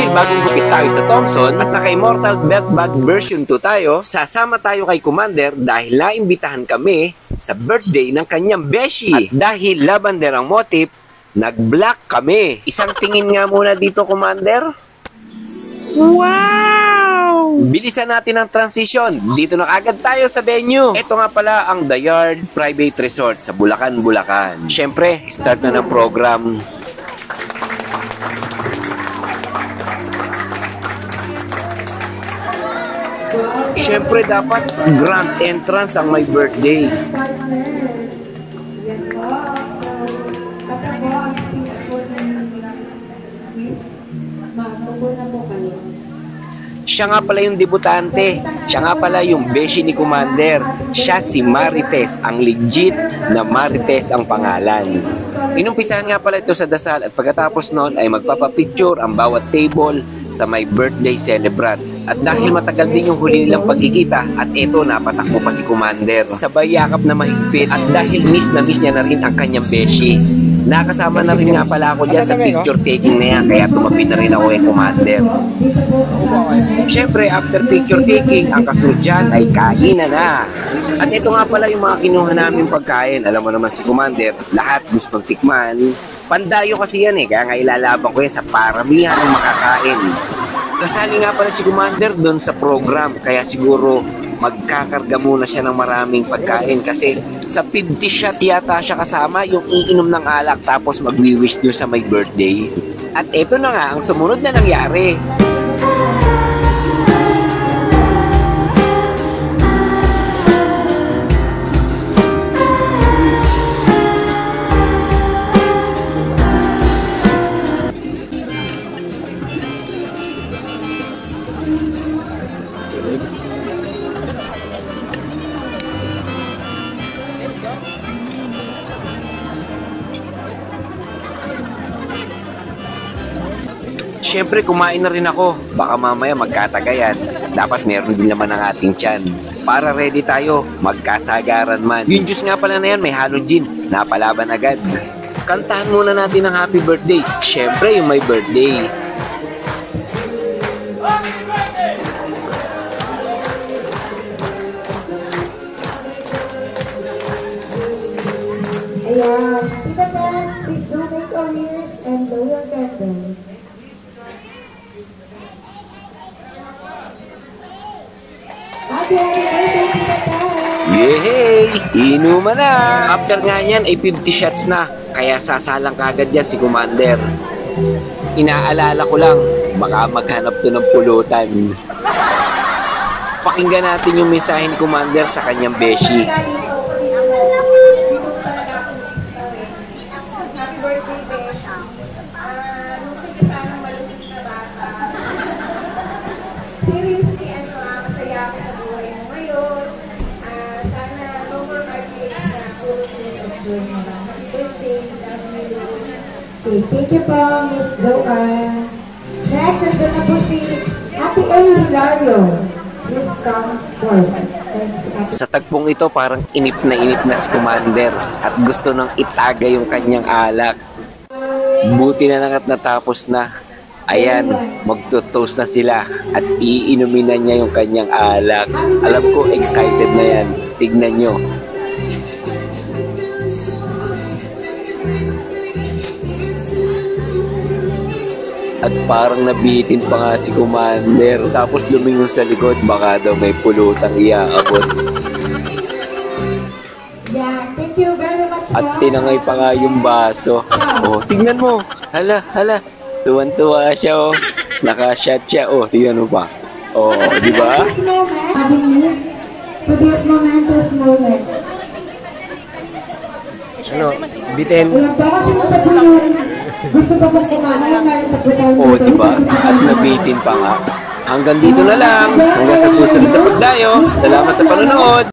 dahil bagong gupit tayo sa Thompson at naka-Immortal Belt Bag version 2 tayo, sasama tayo kay Commander dahil naimbitahan kami sa birthday ng kanyang beshi. At dahil lavender ang motif, nag-black kami. Isang tingin nga muna dito, Commander. Wow! Bilisan natin ang transition. Dito na agad tayo sa venue. Ito nga pala ang The Yard Private Resort sa Bulacan, Bulacan. Siyempre, start na ng program. Siyempre, dapat grand entrance ang my birthday. Siya nga pala yung debutante. Siya nga pala yung beshi ni Commander. Siya si Marites, ang legit na Marites ang pangalan. Inumpisahan nga pala ito sa dasal at pagkatapos noon ay magpapapicture ang bawat table sa my birthday celebrant. At dahil matagal din yung huli nilang pagkikita at eto napatakbo pa si Commander. Sabay yakap na mahigpit at dahil miss na miss niya na rin ang kanyang beshi. Nakasama na rin nga pala ako dyan sa picture taking na yan kaya tumabi na rin ako kay Commander. Siyempre after picture taking ang kasunod dyan ay kainan na. At ito nga pala yung mga kinuha namin pagkain. Alam mo naman si Commander, lahat gustong tikman. Pandayo kasi yan kaya nga ilalaban ko yan sa paramihan ng makakain. Kasali nga pala si Commander doon sa program kaya siguro magkakarga muna siya ng maraming pagkain kasi sa 50 shot yata siya kasama yung iinom ng alak tapos magwi-wish doon sa my birthday. At eto na nga ang sumunod na nangyari. Siyempre kumain na rin ako. Baka mamaya magkatagayan. Dapat meron din naman ang ating tiyan. Para ready tayo, magkasagaran man. Yung juice nga pala na yan, may halong gin. Napalaban agad. Kantahan muna natin ang happy birthday. Siyempre yung my birthday. Ayan. Tita Tess, please donate our ears and blow your candles. Yehey! Inuman na! After nga yan ay 50 shots na. Kaya sasalang kagad yan si Commander. Inaalala ko lang, baka maghanap to ng pulutan. Pakinggan natin yung mensahe ni Commander sa kanyang beshi. Thank you po, Miss Joanne. Next, nandun na po si Ate A. Hilario. Please come forward. Sa tagpong ito, parang inip na si Commander at gusto nang itaga yung kanyang alak. Buti na lang at natapos na. Ayan, magtutoast na sila at iinumin na niya yung kanyang alak. Alam ko, excited na yan. Tignan nyo. At parang nabitin pa nga si Commander. Tapos lumingon sa likod, baka daw may pulutang iaabot. Yeah, thank you very much. At tinangay pa nga yung baso. Oh, tignan mo. Hala. Tuwan-tuwa siya, oh. Naka-shot siya, oh. Tignan mo pa. Oh, di ba? Ano? Bitin. Oh, diba? At nabitin pa nga. Hanggang dito na lang. Hanggang sa susunod na pagdayo. Salamat sa panonood.